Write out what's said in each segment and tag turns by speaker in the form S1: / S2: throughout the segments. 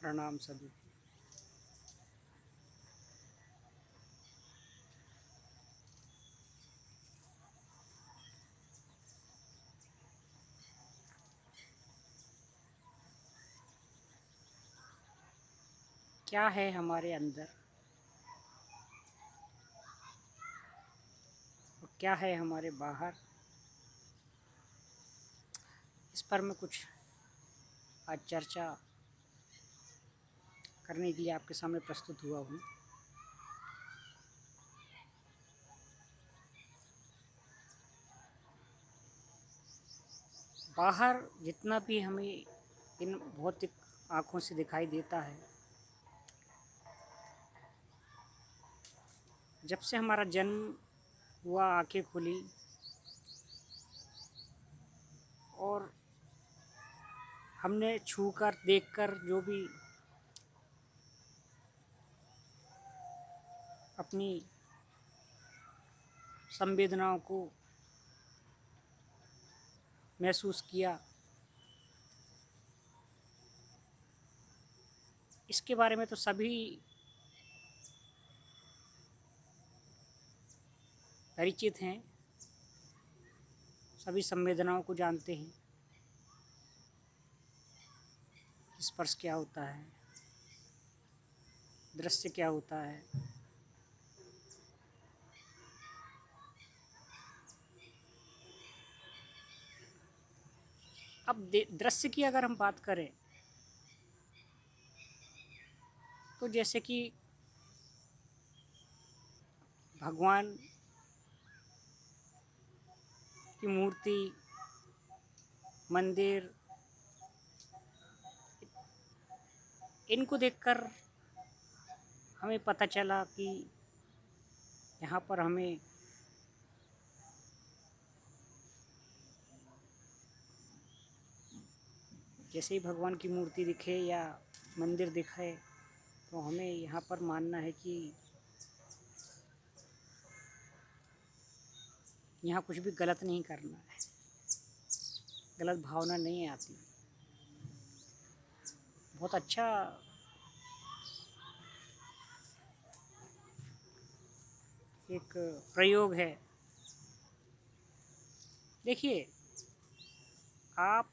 S1: प्रणाम सभी। क्या है हमारे अंदर और क्या है हमारे बाहर, इस पर मैं कुछ आज चर्चा करने के लिए आपके सामने प्रस्तुत हुआ हूँ। बाहर जितना भी हमें इन भौतिक आँखों से दिखाई देता है, जब से हमारा जन्म हुआ, आँखें खुली और हमने छूकर देखकर जो भी अपनी संवेदनाओं को महसूस किया, इसके बारे में तो सभी परिचित हैं, सभी संवेदनाओं को जानते हैं। स्पर्श क्या होता है, दृश्य क्या होता है। अब दृश्य की अगर हम बात करें तो जैसे कि भगवान की मूर्ति, मंदिर, इनको देखकर हमें पता चला कि यहाँ पर हमें जैसे ही भगवान की मूर्ति दिखे या मंदिर दिखे तो हमें यहाँ पर मानना है कि यहाँ कुछ भी गलत नहीं करना है, गलत भावना नहीं आती। बहुत अच्छा एक प्रयोग है। देखिए, आप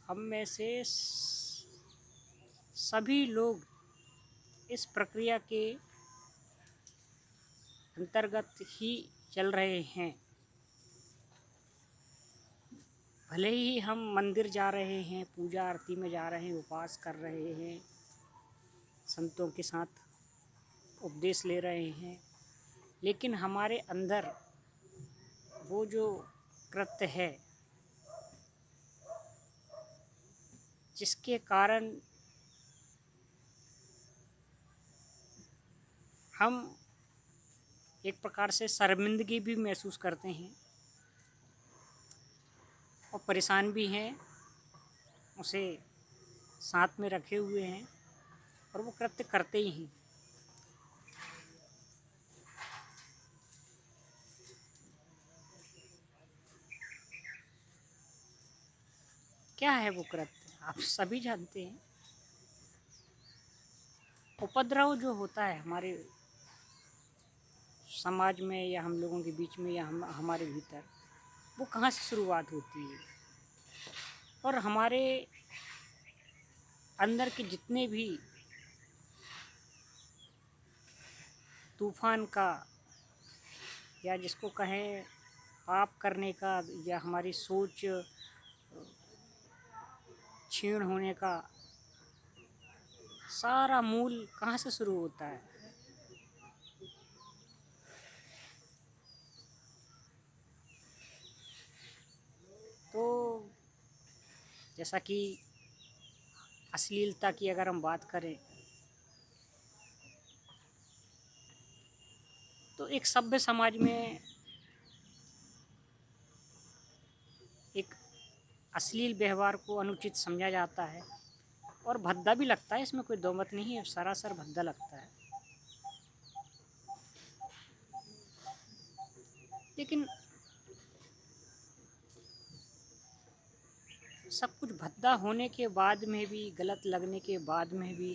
S1: हम में से सभी लोग इस प्रक्रिया के अंतर्गत ही चल रहे हैं। भले ही हम मंदिर जा रहे हैं, पूजा आरती में जा रहे हैं, उपवास कर रहे हैं, संतों के साथ उपदेश ले रहे हैं, लेकिन हमारे अंदर वो जो कृत्य है जिसके कारण हम एक प्रकार से शर्मिंदगी भी महसूस करते हैं और परेशान भी हैं, उसे साथ में रखे हुए हैं और वो कृत्य करते ही हैं। क्या है वो कृत्य, आप सभी जानते हैं। उपद्रव जो होता है हमारे समाज में या हम लोगों के बीच में या हमारे भीतर, वो कहाँ से शुरुआत होती है। और हमारे अंदर के जितने भी तूफान का या जिसको कहें पाप करने का या हमारी सोच क्षीण होने का सारा मूल कहाँ से शुरू होता है। तो जैसा कि अश्लीलता की अगर हम बात करें तो एक सभ्य समाज में एक अश्लील व्यवहार को अनुचित समझा जाता है और भद्दा भी लगता है, इसमें कोई दो मत नहीं है, सरासर भद्दा लगता है। लेकिन सब कुछ भद्दा होने के बाद में भी, गलत लगने के बाद में भी,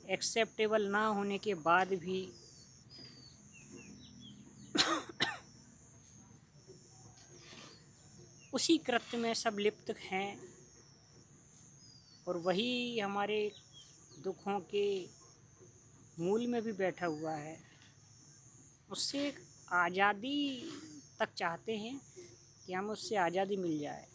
S1: एक्सेप्टेबल ना होने के बाद भी उसी कृत्य में सब लिप्त हैं और वही हमारे दुखों के मूल में भी बैठा हुआ है। उससे एक आज़ादी तक चाहते हैं कि हमें उससे आज़ादी मिल जाए।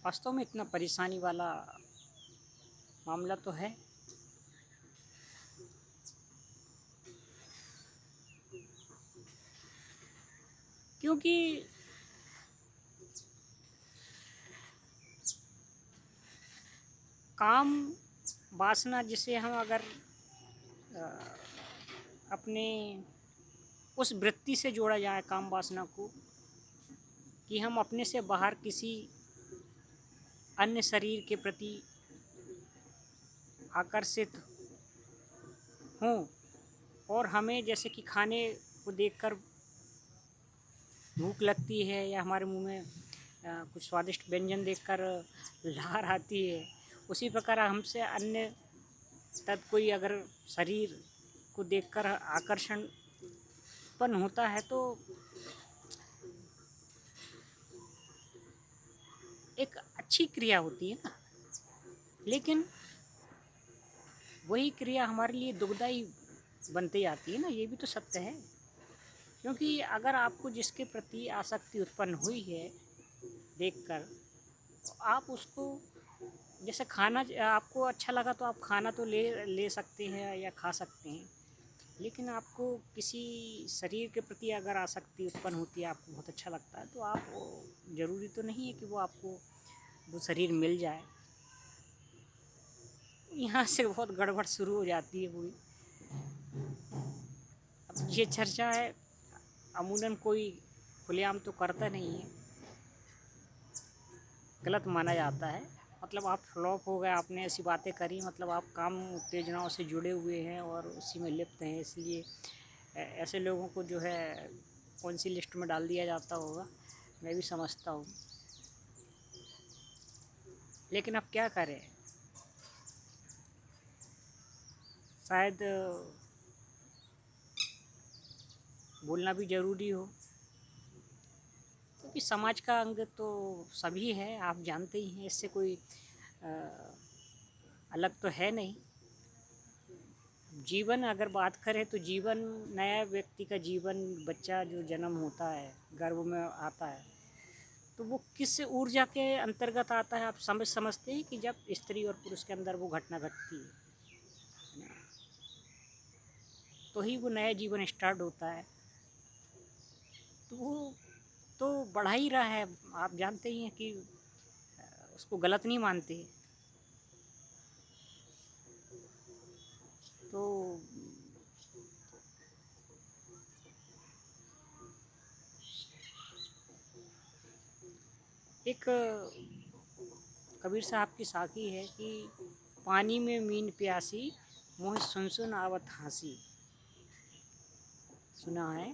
S1: वास्तव में इतना परेशानी वाला मामला तो है। क्योंकि काम वासना जिसे हम अगर अपने उस वृत्ति से जोड़ा जाए काम वासना को, कि हम अपने से बाहर किसी अन्य शरीर के प्रति आकर्षित हों और हमें जैसे कि खाने को देखकर भूख लगती है या हमारे मुंह में कुछ स्वादिष्ट व्यंजन देखकर लहर आती है, उसी प्रकार हमसे अन्य तत् कोई अगर शरीर को देखकर आकर्षण उत्पन्न होता है तो एक अच्छी क्रिया होती है ना। लेकिन वही क्रिया हमारे लिए दुखदाई बनती जाती है ना, ये भी तो सत्य है। क्योंकि अगर आपको जिसके प्रति आसक्ति उत्पन्न हुई है देखकर, तो आप उसको जैसे खाना आपको अच्छा लगा तो आप खाना तो ले ले सकते हैं या खा सकते हैं, लेकिन आपको किसी शरीर के प्रति अगर आसक्ति उत्पन्न होती है, आपको बहुत अच्छा लगता है, तो आप ज़रूरी तो नहीं है कि वो आपको वो शरीर मिल जाए। यहाँ से बहुत गड़बड़ शुरू हो जाती है पूरी। अब ये चर्चा है, अमूमन कोई खुलेआम तो करता नहीं है, गलत माना जाता है। मतलब आप फ्लॉप हो गए, आपने ऐसी बातें करी, मतलब आप काम उत्तेजनाओं से जुड़े हुए हैं और उसी में लिप्त हैं, इसलिए ऐसे लोगों को जो है कौन सी लिस्ट में डाल दिया जाता होगा, मैं भी समझता हूँ। लेकिन अब क्या करें, शायद बोलना भी ज़रूरी हो, क्योंकि समाज का अंग तो सभी है, आप जानते ही हैं, इससे कोई अ, अलग तो है नहीं। जीवन अगर बात करें तो जीवन, नया व्यक्ति का जीवन, बच्चा जो जन्म होता है, गर्भ में आता है, तो वो किस ऊर्जा के अंतर्गत आता है, आप समझते हैं कि जब स्त्री और पुरुष के अंदर वो घटना घटती है ना, तो ही वो नया जीवन स्टार्ट होता है। तो वो तो बढ़ा ही रहा है, आप जानते ही हैं कि उसको गलत नहीं मानते। तो एक कबीर साहब की साखी है कि पानी में मीन प्यासी, मोह सुन सुन आवत हंसी, सुना है।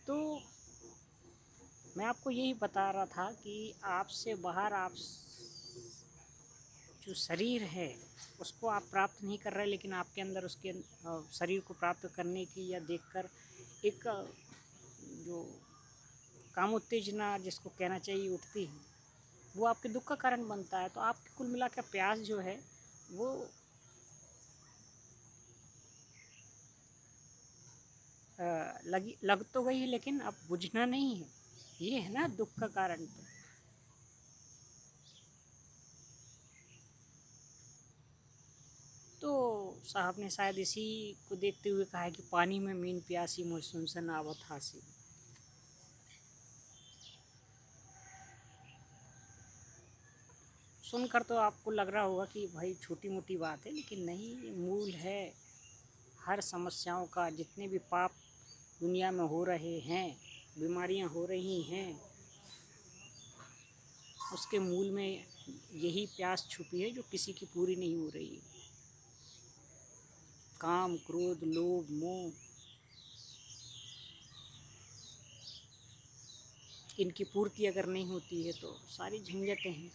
S1: तो मैं आपको यही बता रहा था कि आपसे बाहर आप जो शरीर है उसको आप प्राप्त नहीं कर रहे, लेकिन आपके अंदर उसके शरीर को प्राप्त करने की या देखकर एक जो काम उत्तेजना जिसको कहना चाहिए उठती है, वो आपके दुख का कारण बनता है। तो आपकी कुल मिलाकर प्यास जो है वो लग तो गई है, लेकिन अब बुझना नहीं है, ये है ना दुख का कारण। तो साहब ने शायद इसी को देखते हुए कहा है कि पानी में मीन प्यासी, मुझ सुनसन आवत हासी। सुनकर तो आपको लग रहा होगा कि भाई छोटी मोटी बात है, लेकिन नहीं, ये मूल है हर समस्याओं का। जितने भी पाप दुनिया में हो रहे हैं, बीमारियां हो रही हैं, उसके मूल में यही प्यास छुपी है जो किसी की पूरी नहीं हो रही है। काम, क्रोध, लोभ, मोह, इनकी पूर्ति अगर नहीं होती है तो सारी झंझटें हैं।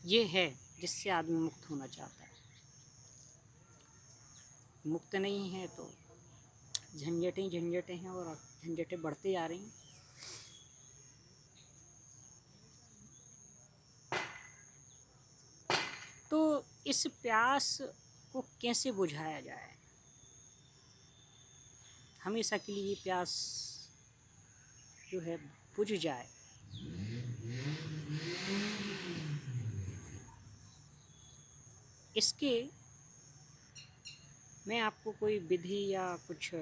S1: ये है जिससे आदमी मुक्त होना चाहता है। मुक्त नहीं है तो झंझटें झंझटें हैं और झंझटें बढ़ते जा रही हैं। तो इस प्यास को कैसे बुझाया जाए? हमेशा के लिए ये प्यास जो है बुझ जाए, इसके मैं आपको कोई विधि या कुछ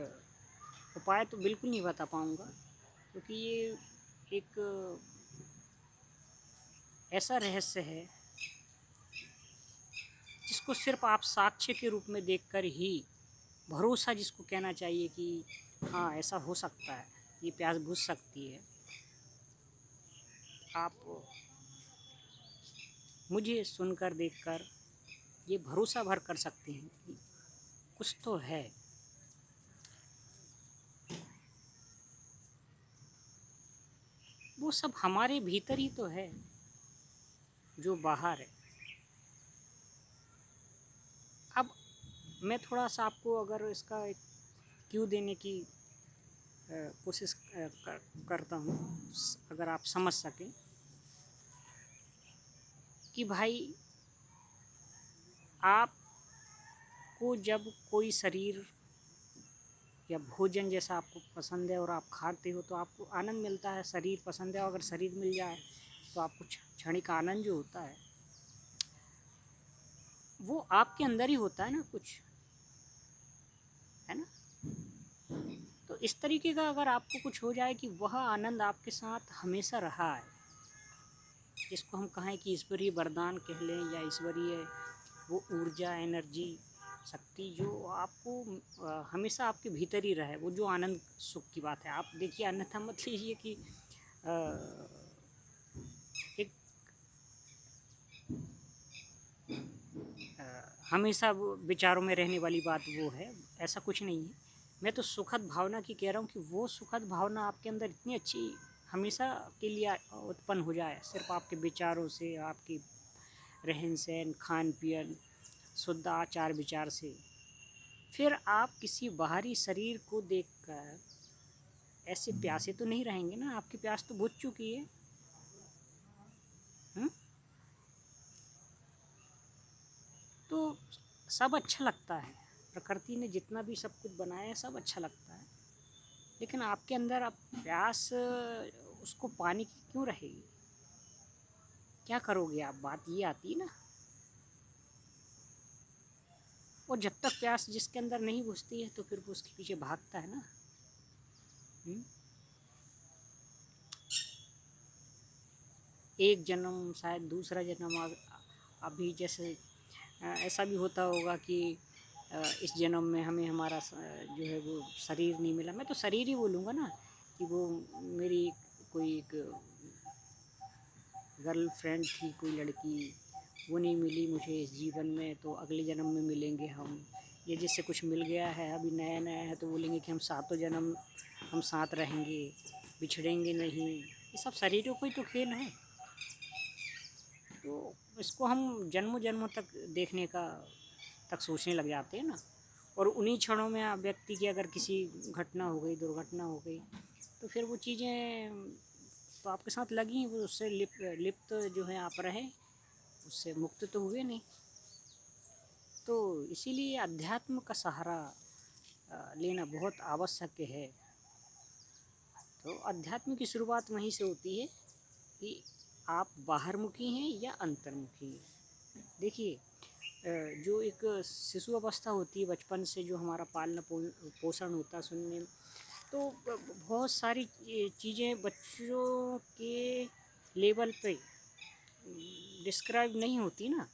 S1: उपाय तो बिल्कुल नहीं बता पाऊँगा, क्योंकि ये एक ऐसा रहस्य है जिसको सिर्फ आप साक्ष्य के रूप में देखकर ही भरोसा जिसको कहना चाहिए कि हाँ ऐसा हो सकता है, ये प्यास बुझ सकती है, आप मुझे सुनकर देखकर ये भरोसा भर कर सकते हैं कि कुछ तो है। वो सब हमारे भीतर ही तो है जो बाहर है। अब मैं थोड़ा सा आपको अगर इसका एक क्यों देने की कोशिश करता हूँ, अगर आप समझ सकें कि भाई आपको जब कोई शरीर या भोजन जैसा आपको पसंद है और आप खाते हो तो आपको आनंद मिलता है। शरीर पसंद है, अगर शरीर मिल जाए तो आपको क्षणिक आनंद जो होता है वो आपके अंदर ही होता है ना, कुछ है ना। तो इस तरीके का अगर आपको कुछ हो जाए कि वह आनंद आपके साथ हमेशा रहा है, जिसको हम कहें कि ईश्वरीय वरदान कह लें या ईश्वरीय वो ऊर्जा, एनर्जी, शक्ति जो आपको हमेशा आपके भीतर ही रहे, वो जो आनंद सुख की बात है। आप देखिए, अन्यथा मत लीजिए कि एक हमेशा वो विचारों में रहने वाली बात वो है, ऐसा कुछ नहीं है। मैं तो सुखद भावना की कह रहा हूँ कि वो सुखद भावना आपके अंदर इतनी अच्छी हमेशा के लिए उत्पन्न हो जाए, सिर्फ आपके विचारों से, आपकी रहन सहन, खान पियन, शुद्ध आचार विचार से। फिर आप किसी बाहरी शरीर को देखकर ऐसे प्यासे तो नहीं रहेंगे ना, आपकी प्यास तो बुझ चुकी है। हुँ? तो सब अच्छा लगता है, प्रकृति ने जितना भी सब कुछ बनाया है सब अच्छा लगता है, लेकिन आपके अंदर आप प्यास उसको पाने की क्यों रहेगी? क्या करोगे आप? बात ये आती है ना। और जब तक प्यास जिसके अंदर नहीं बुझती है तो फिर वो उसके पीछे भागता है ना। हुँ? एक जन्म शायद दूसरा जन्म अभी जैसे ऐसा भी होता होगा कि इस जन्म में हमें हमारा जो है वो शरीर नहीं मिला। मैं तो शरीर ही बोलूँगा ना, कि वो मेरी कोई एक गर्ल फ्रेंड थी, कोई लड़की, वो नहीं मिली मुझे इस जीवन में, तो अगले जन्म में मिलेंगे हम। ये जिससे कुछ मिल गया है अभी नया नया है तो बोलेंगे कि हम सातों जन्म हम साथ रहेंगे, बिछड़ेंगे नहीं। ये सब शरीरों को ही तो खेल है। तो इसको हम जन्मों जन्मों तक देखने का तक सोचने लग जाते हैं ना। और उन्हीं क्षणों में व्यक्ति की अगर किसी घटना हो गई, दुर्घटना हो गई, तो फिर वो चीज़ें तो आपके साथ लगी, वो उससे लिप्त जो है आप रहे, उससे मुक्त तो हुए नहीं। तो इसीलिए अध्यात्म का सहारा लेना बहुत आवश्यक है। तो अध्यात्म की शुरुआत वहीं से होती है कि आप बाहरमुखी हैं या अंतर्मुखी हैं। देखिए, जो एक शिशु अवस्था होती है, बचपन से जो हमारा पालन पोषण होता है, सुनने में तो बहुत सारी चीज़ें बच्चों के लेवल पे डिस्क्राइब नहीं होती ना।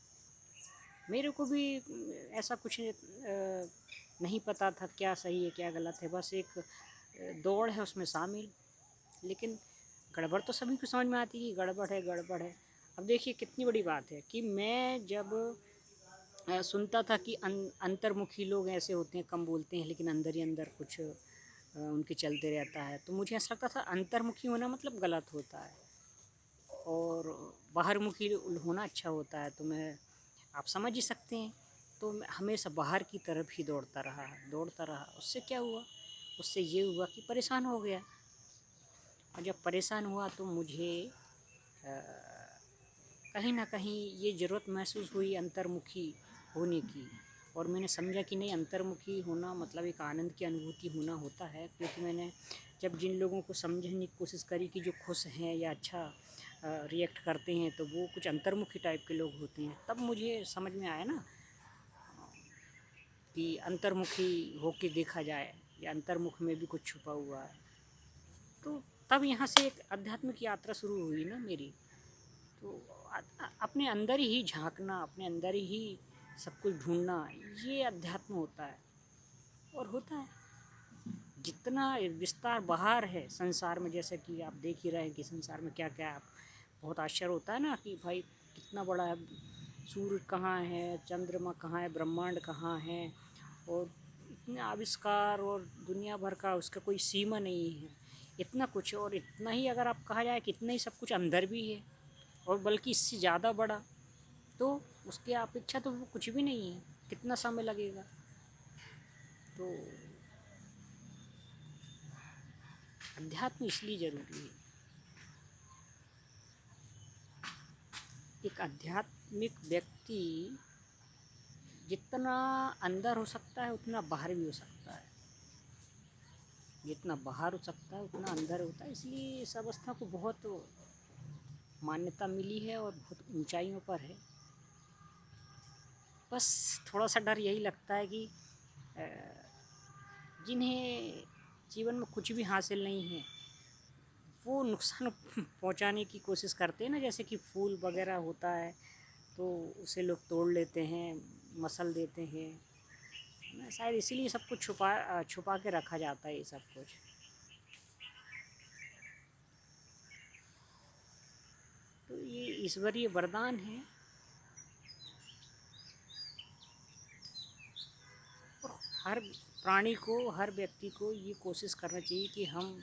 S1: मेरे को भी ऐसा कुछ नहीं पता था क्या सही है क्या गलत है, बस एक दौड़ है उसमें शामिल। लेकिन गड़बड़ तो सभी को समझ में आती है कि गड़बड़ है गड़बड़ है। अब देखिए कितनी बड़ी बात है कि मैं जब सुनता था कि अंतर्मुखी लोग ऐसे होते हैं, कम बोलते हैं लेकिन अंदर ही अंदर कुछ उनके चलते रहता है। तो मुझे ऐसा लगता था अंतर्मुखी होना मतलब गलत होता है और बाहरमुखी होना अच्छा होता है। तो मैं आप समझ ही सकते हैं। तो मैं हमेशा बाहर की तरफ ही दौड़ता रहा। उससे क्या हुआ? उससे ये हुआ कि परेशान हो गया। और जब परेशान हुआ तो मुझे कहीं न कहीं ये ज़रूरत महसूस हुई अंतर्मुखी होने की। और मैंने समझा कि नहीं, अंतर्मुखी होना मतलब एक आनंद की अनुभूति होना होता है। क्योंकि मैंने जब जिन लोगों को समझने की कोशिश करी कि जो खुश हैं या अच्छा रिएक्ट करते हैं तो वो कुछ अंतर्मुखी टाइप के लोग होते हैं, तब मुझे समझ में आया ना कि अंतर्मुखी होके देखा जाए या अंतर्मुख में भी कुछ छुपा हुआ है। तो तब यहाँ से एक आध्यात्मिक यात्रा शुरू हुई ना मेरी। तो अपने अंदर ही झांकना, अपने अंदर ही सब कुछ ढूंढना, ये अध्यात्म होता है। और होता है जितना विस्तार बाहर है संसार में, जैसे कि आप देख ही रहे हैं कि संसार में क्या क्या है। बहुत आश्चर्य होता है ना कि भाई कितना बड़ा है, सूर्य कहाँ है, चंद्रमा कहाँ है, ब्रह्मांड कहाँ है, और इतने आविष्कार और दुनिया भर का उसका कोई सीमा नहीं है। इतना कुछ, और इतना ही अगर आप कहा जाए कि इतना ही सब कुछ अंदर भी है और बल्कि इससे ज़्यादा बड़ा, तो उसके अपेक्षा तो वो कुछ भी नहीं है। कितना समय लगेगा? तो अध्यात्म इसलिए ज़रूरी है। एक आध्यात्मिक व्यक्ति जितना अंदर हो सकता है उतना बाहर भी हो सकता है, जितना बाहर हो सकता है उतना अंदर होता है। इसलिए इस अवस्था को बहुत मान्यता मिली है और बहुत ऊंचाइयों पर है। बस थोड़ा सा डर यही लगता है कि जिन्हें जीवन में कुछ भी हासिल नहीं है वो नुकसान पहुंचाने की कोशिश करते हैं ना। जैसे कि फूल वगैरह होता है तो उसे लोग तोड़ लेते हैं, मसल देते हैं ना, शायद इसीलिए सब कुछ छुपा के रखा जाता है ये सब कुछ। तो ये ईश्वरीय वरदान है। और हर प्राणी को, हर व्यक्ति को ये कोशिश करना चाहिए कि हम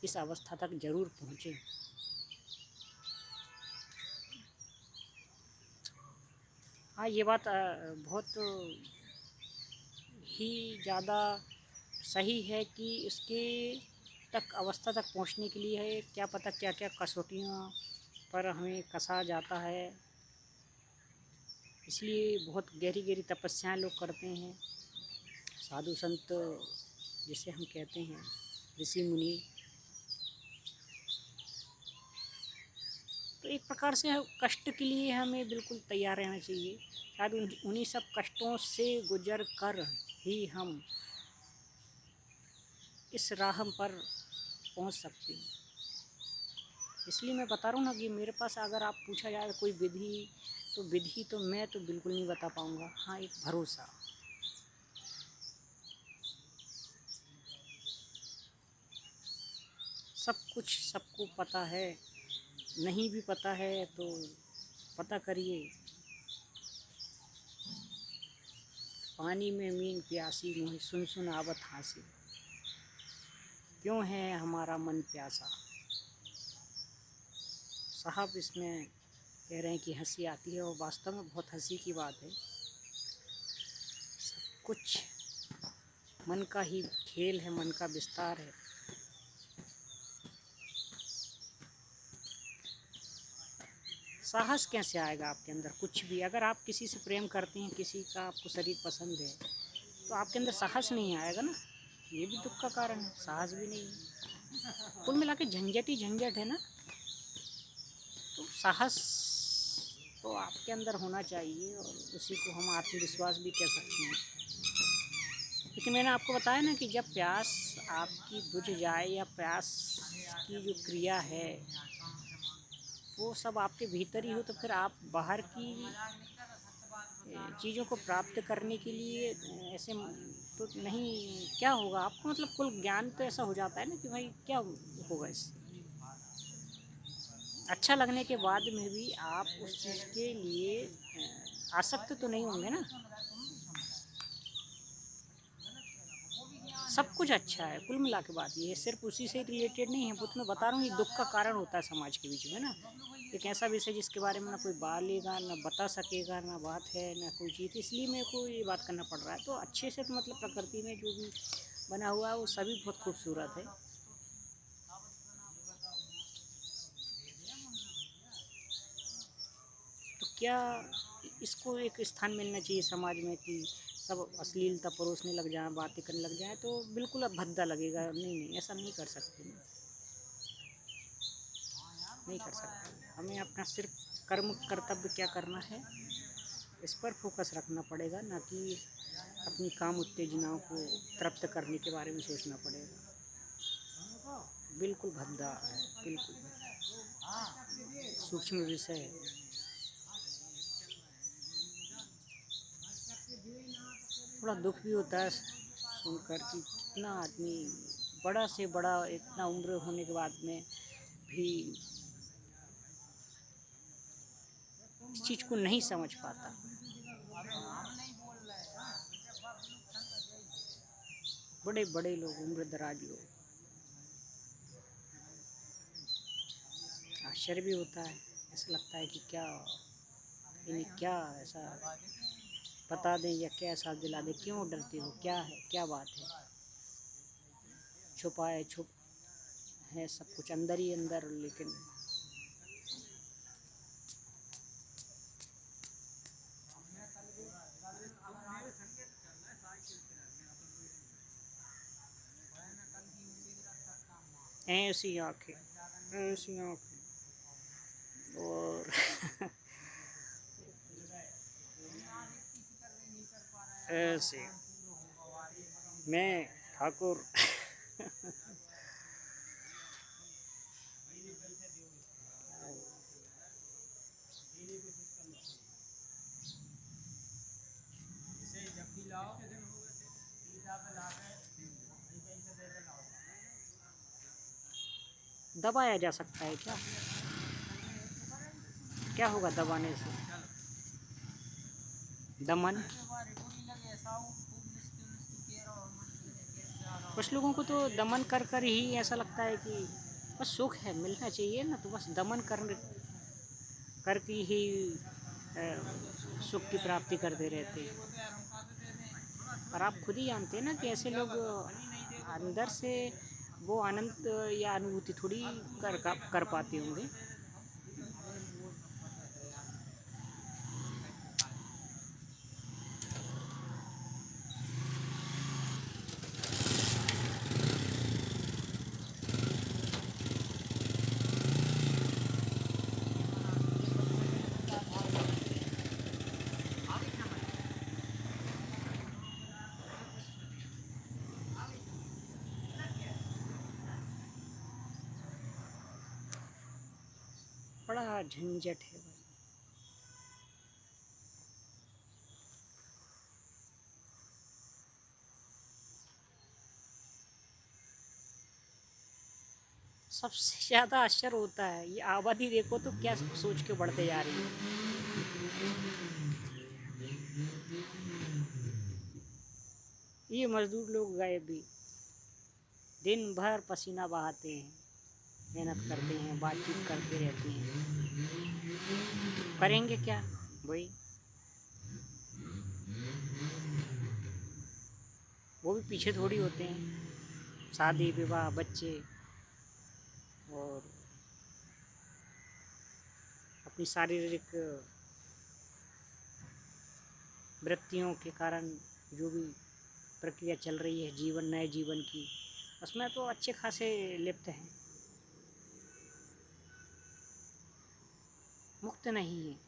S1: इस अवस्था तक ज़रूर पहुँचें। हाँ, ये बात बहुत ही ज़्यादा सही है कि इसके तक अवस्था तक पहुंचने के लिए है क्या पता क्या क्या कसौटियों पर हमें कसा जाता है। इसलिए बहुत गहरी गहरी तपस्याएं लोग करते हैं, साधु संत जिसे हम कहते हैं, ऋषि मुनि। तो एक प्रकार से कष्ट के लिए हमें बिल्कुल तैयार रहना चाहिए। शायद उन्हीं सब कष्टों से गुजर कर ही हम इस राह पर पहुंच सकते हैं। इसलिए मैं बता रहा हूँ ना कि मेरे पास अगर आप पूछा जाए कोई विधि, तो विधि तो मैं तो बिल्कुल नहीं बता पाऊँगा। हाँ, एक भरोसा। सब कुछ सबको पता है, नहीं भी पता है तो पता करिए। पानी में मीन प्यासी, मोहि सुन सुन आवत हासिल, क्यों है हमारा मन प्यासा। साहब इसमें कह रहे हैं कि हंसी आती है और वास्तव में बहुत हंसी की बात है। सब कुछ मन का ही खेल है, मन का विस्तार है। साहस कैसे आएगा आपके अंदर? कुछ भी अगर आप किसी से प्रेम करते हैं, किसी का आपको शरीर पसंद है, तो आपके अंदर साहस नहीं आएगा ना। ये भी दुख का कारण है, साहस भी नहीं है। कुल मिला के झंझट ही झंझट है ना। तो साहस तो आपके अंदर होना चाहिए और उसी को हम आत्मविश्वास भी कह सकते हैं। लेकिन मैंने आपको बताया ना कि जब प्यास आपकी बुझ जाए या प्यास की जो क्रिया है वो सब आपके भीतर ही हो, तो फिर आप बाहर की चीज़ों को प्राप्त करने के लिए ऐसे तो नहीं। क्या होगा आपको? मतलब कुल ज्ञान तो ऐसा हो जाता है ना कि भाई क्या होगा इससे। अच्छा लगने के बाद में भी आप उस चीज़ के लिए आसक्त तो नहीं होंगे ना। सब कुछ अच्छा है, कुल मिला के बात ये है, सिर्फ उसी से रिलेटेड नहीं है। वो तो मैं बता रहा हूँ, ये दुख का कारण होता है समाज के बीच में ना। एक ऐसा विषय जिसके बारे में ना कोई बोलेगा, ना बता सकेगा, ना बात है, ना कोई चीज़, इसलिए मेरे को ये बात करना पड़ रहा है। तो अच्छे से तो मतलब प्रकृति में जो भी बना हुआ है वो सभी बहुत खूबसूरत है। तो क्या इसको एक स्थान मिलना चाहिए समाज में कि सब अश्लीलता परोसने लग जाएं, बातें करने लग जाएं, तो बिल्कुल अब भद्दा लगेगा। नहीं नहीं, ऐसा नहीं कर सकते, नहीं कर सकते। हमें अपना सिर्फ कर्म कर्तव्य क्या करना है, इस पर फोकस रखना पड़ेगा, ना कि अपनी काम उत्तेजनाओं को तृप्त करने के बारे में सोचना पड़ेगा। बिल्कुल भद्दा है, बिल्कुल सूक्ष्म विषय है। थोड़ा दुख भी होता है सुनकर कि कितना आदमी बड़ा से बड़ा इतना उम्र होने के बाद में भी इस चीज़ को नहीं समझ पाता। बड़े बड़े लोग, उम्र दराज लोग, आश्चर्य भी होता है। ऐसा लगता है कि क्या इन्हें क्या ऐसा बता दें या क्या एहसास दिला दें, क्यों डरते हो, क्या है, क्या बात है। छुपाए छुप है सब कुछ अंदर ही अंदर, लेकिन ऐसी आंखें, ऐसी आंखें और ऐसे मैं ठाकुर। दबाया जा सकता है क्या? क्या होगा दबाने से? दमन। कुछ लोगों को तो दमन कर कर ही ऐसा लगता है कि बस सुख है, मिलना चाहिए ना, तो बस दमन करके ही सुख की प्राप्ति करते रहते हैं। और आप खुद ही जानते हैं ना कि ऐसे लोग अंदर से वो आनंद या अनुभूति थोड़ी कर पाते होंगे। बड़ा झंझट है भाई। सबसे ज़्यादा आश्चर्य होता है, ये आबादी देखो तो क्या सोच के बढ़ते जा रही है। ये मजदूर लोग गए भी, दिन भर पसीना बहाते हैं, मेहनत करते हैं, बातचीत करते रहते हैं, करेंगे क्या भाई? वो भी पीछे थोड़ी होते हैं, शादी विवाह, बच्चे और अपनी शारीरिक वृत्तियों के कारण जो भी प्रक्रिया चल रही है जीवन, नए जीवन की, उसमें तो अच्छे खासे लिप्त हैं, मुक्त नहीं हैं,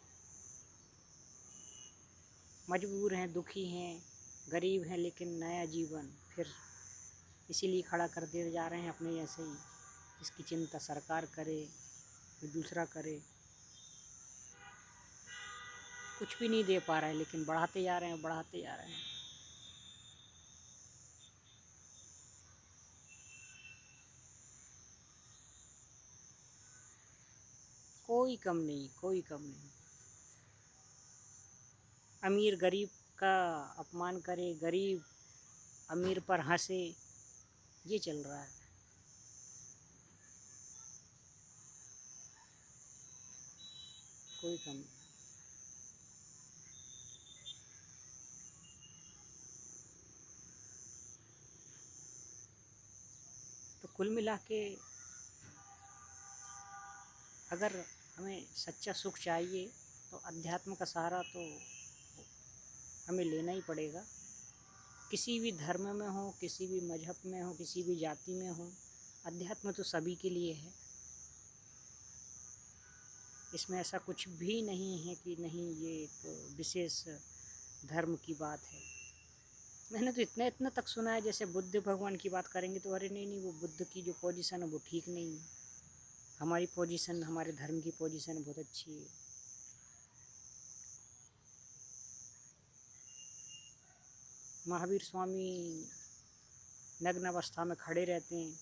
S1: मजबूर हैं, दुखी हैं, गरीब हैं, लेकिन नया जीवन फिर इसीलिए खड़ा कर दिए जा रहे हैं अपने जैसे ही। इसकी चिंता सरकार करे, कोई दूसरा करे, कुछ भी नहीं दे पा रहा है, लेकिन बढ़ाते जा रहे हैं, बढ़ाते जा रहे हैं। कोई कम नहीं, कोई कम नहीं। अमीर गरीब का अपमान करे, गरीब अमीर पर हंसे, ये चल रहा है। कोई कम नहीं। तो कुल मिला के अगर हमें सच्चा सुख चाहिए तो अध्यात्म का सहारा तो हमें लेना ही पड़ेगा। किसी भी धर्म में हो, किसी भी मजहब में हो, किसी भी जाति में हो, अध्यात्म तो सभी के लिए है। इसमें ऐसा कुछ भी नहीं है कि नहीं ये एक विशेष धर्म की बात है। मैंने तो इतना इतना तक सुना है, जैसे बुद्ध भगवान की बात करेंगे तो अरे नहीं नहीं, वो बुद्ध की जो पोजीशन है वो ठीक नहीं है। हमारी पोजीशन, हमारे धर्म की पोजीशन बहुत अच्छी है। महावीर स्वामी नग्न अवस्था में खड़े रहते हैं,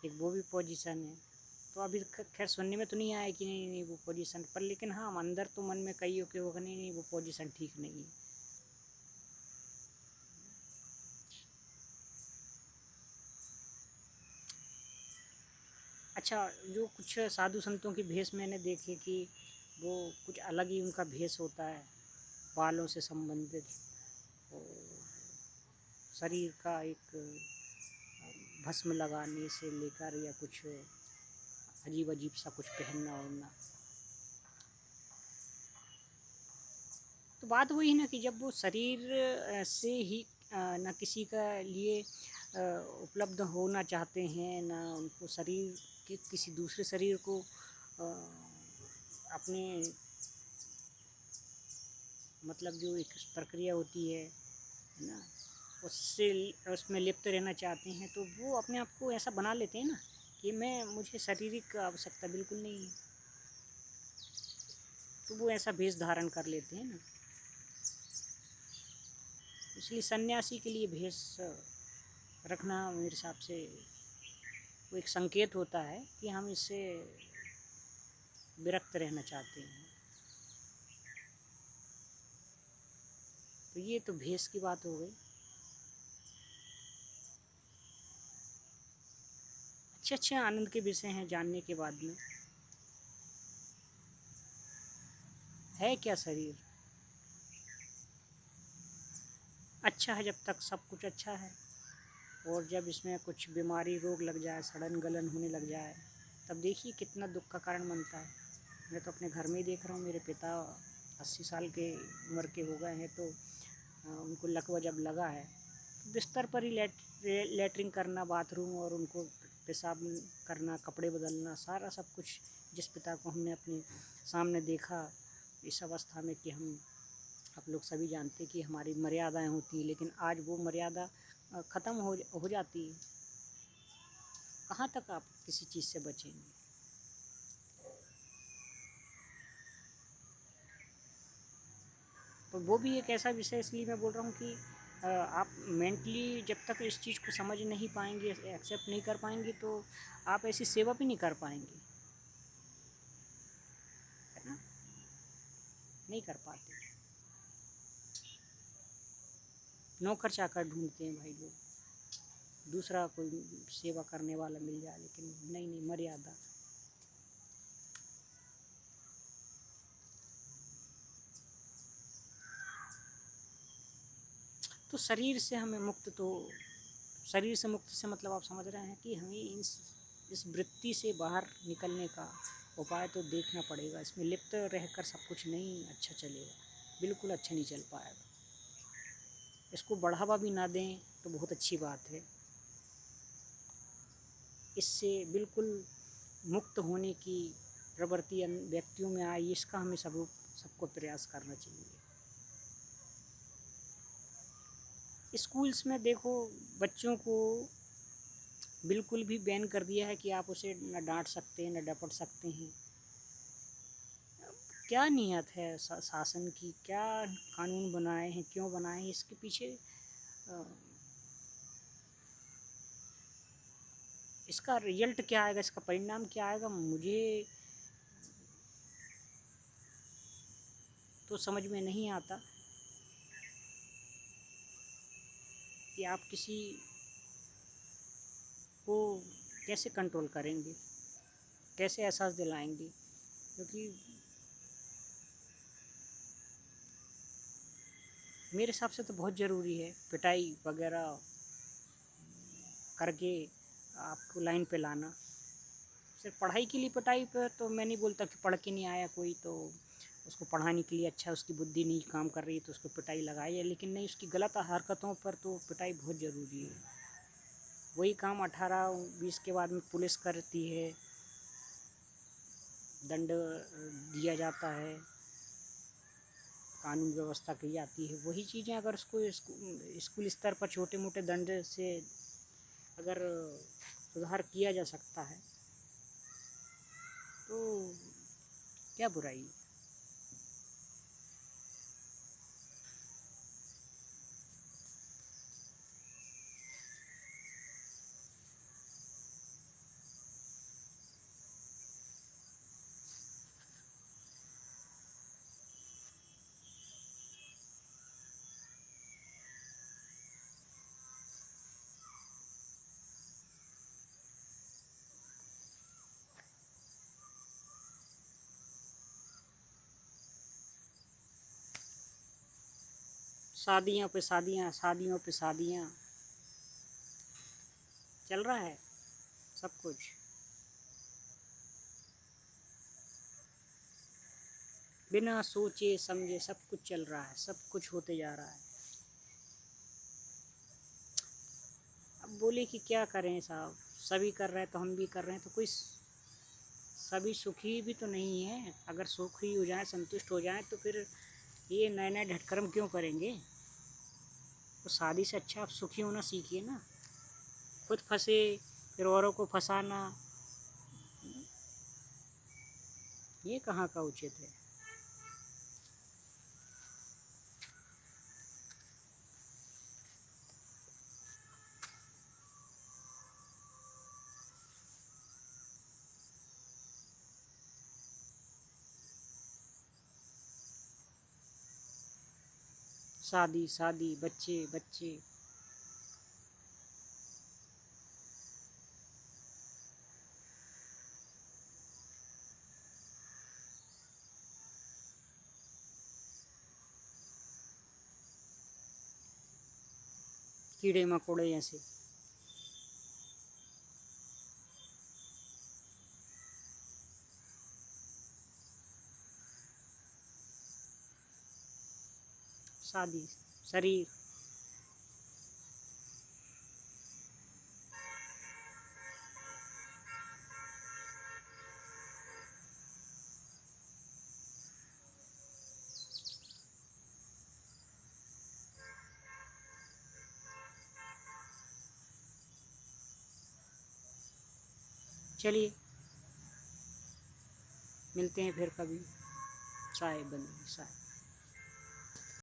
S1: एक वो भी पोजीशन है। तो अभी खैर सुनने में तो नहीं आया कि नहीं नहीं वो पोजीशन पर, लेकिन हाँ अंदर तो मन में कई के होगा नहीं नहीं वो पोजीशन ठीक नहीं है। अच्छा, जो कुछ साधु संतों की भेष मैंने देखे कि वो कुछ अलग ही उनका भेष होता है, बालों से संबंधित और शरीर का एक भस्म लगाने से लेकर या कुछ अजीब अजीब सा कुछ पहनना ओढ़ना। तो बात वही ना कि जब वो शरीर से ही ना किसी का लिए उपलब्ध होना चाहते हैं, ना उनको शरीर के किसी दूसरे शरीर को अपने मतलब जो एक प्रक्रिया होती है ना, उससे उसमें लिप्त रहना चाहते हैं, तो वो अपने आप को ऐसा बना लेते हैं ना कि मुझे शारीरिक आवश्यकता बिल्कुल नहीं है, तो वो ऐसा भेष धारण कर लेते हैं ना। इसलिए सन्यासी के लिए भेष रखना मेरे हिसाब से वो एक संकेत होता है कि हम इससे विरक्त रहना चाहते हैं। तो ये तो भेष की बात हो गई। अच्छे अच्छे आनंद के विषय हैं जानने के बाद में। है क्या शरीर? अच्छा है जब तक सब कुछ अच्छा है, और जब इसमें कुछ बीमारी रोग लग जाए, सड़न गलन होने लग जाए, तब देखिए कितना दुख का कारण बनता है। मैं तो अपने घर में ही देख रहा हूँ, मेरे पिता 80 साल के उम्र के हो गए हैं, तो उनको लकवा जब लगा है तो बिस्तर पर ही लेटरिंग करना, बाथरूम, और उनको पेशाब करना, कपड़े बदलना, सारा सब कुछ जिस पिता को हमने अपने सामने देखा इस अवस्था में, कि हम आप लोग सभी जानते कि हमारी मर्यादाएं होती हैं, लेकिन आज वो मर्यादा ख़त्म हो जाती है। कहाँ तक आप किसी चीज़ से बचेंगे? तो वो भी एक ऐसा विषय, इसलिए मैं बोल रहा हूँ कि आप मेंटली जब तक इस चीज़ को समझ नहीं पाएंगे, एक्सेप्ट नहीं कर पाएंगे, तो आप ऐसी सेवा भी नहीं कर पाएंगे, है ना? नहीं कर पाते। नौकर चाकर ढूंढते हैं भाई लोग, दूसरा कोई सेवा करने वाला मिल जाए, लेकिन नहीं नहीं, मर्यादा। तो शरीर से हमें मुक्त, तो शरीर से मुक्त से मतलब आप समझ रहे हैं कि हमें इस वृत्ति से बाहर निकलने का उपाय तो देखना पड़ेगा। इसमें लिप्त रहकर सब कुछ नहीं अच्छा चलेगा, बिल्कुल अच्छा नहीं चल पाएगा। इसको बढ़ावा भी ना दें तो बहुत अच्छी बात है। इससे बिल्कुल मुक्त होने की प्रवृत्ति व्यक्तियों में आई, इसका हमें सबको प्रयास करना चाहिए। स्कूल्स में देखो, बच्चों को बिल्कुल भी बैन कर दिया है कि आप उसे न डांट सकते हैं न डपट सकते हैं। क्या नियत है शासन की, क्या कानून बनाए हैं, क्यों बनाए हैं, इसके पीछे इसका रिजल्ट क्या आएगा, इसका परिणाम क्या आएगा, मुझे तो समझ में नहीं आता कि आप किसी को कैसे कंट्रोल करेंगे, कैसे एहसास दिलाएंगे, क्योंकि मेरे हिसाब से तो बहुत ज़रूरी है पिटाई वगैरह करके आपको लाइन पे लाना। सिर्फ पढ़ाई के लिए पिटाई पे तो मैं नहीं बोलता कि पढ़ के नहीं आया कोई तो उसको पढ़ाने के लिए अच्छा उसकी बुद्धि नहीं काम कर रही तो उसको पिटाई लगाई है, लेकिन नहीं, उसकी गलत हरकतों पर तो पिटाई बहुत ज़रूरी है। वही काम 18-20 के बाद में पुलिस करती है, दंड दिया जाता है, कानून व्यवस्था की जाती है। वही चीज़ें अगर उसको स्कूल स्तर पर छोटे मोटे दंड से अगर सुधार किया जा सकता है तो क्या बुराई है। शादियों पे शादियाँ, शादियों पे शादियाँ चल रहा है सब कुछ। बिना सोचे समझे सब कुछ चल रहा है, सब कुछ होते जा रहा है। अब बोले कि क्या करें साहब, सभी कर रहे हैं तो हम भी कर रहे हैं, तो कोई सभी सुखी भी तो नहीं है। अगर सुखी हो जाए, संतुष्ट हो जाए, तो फिर ये नए नए ढटकर्म क्यों करेंगे। तो शादी से अच्छा आप सुखी होना सीखिए ना। खुद फंसे फिर औरों को फंसाना, ये कहाँ का उचित है। शादी शादी, बच्चे बच्चे। कीड़े मकोड़े जैसे। शादी, शरीर। चलिए मिलते हैं फिर कभी। चाय बन रही, चाय।